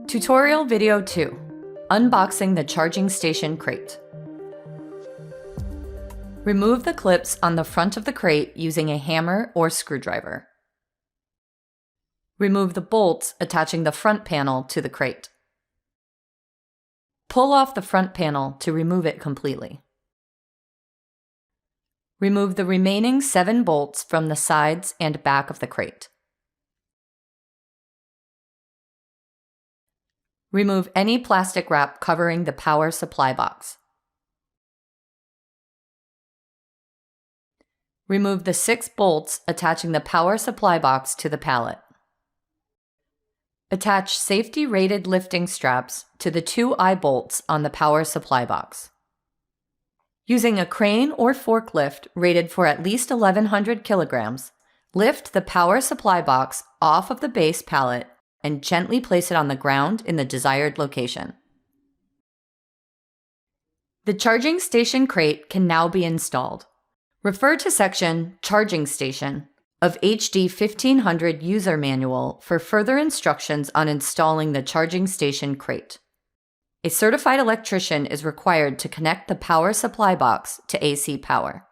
Tutorial Video 2. Unboxing the charging station crate. Remove the clips on the front of the crate using a hammer or screwdriver. Remove the bolts attaching the front panel to the crate. Pull off the front panel to remove it completely. Remove the remaining 7 bolts from the sides and back of the crate. Remove any plastic wrap covering the power supply box. Remove the 6 bolts attaching the power supply box to the pallet. Attach safety-rated lifting straps to the 2 eye bolts on the power supply box. Using a crane or forklift rated for at least 1,100 kilograms, lift the power supply box off of the base pallet and gently place it on the ground in the desired location. The charging station crate can now be installed. Refer to section Charging Station of HD-1500 User Manual for further instructions on installing the charging station crate. A certified electrician is required to connect the power supply box to AC power.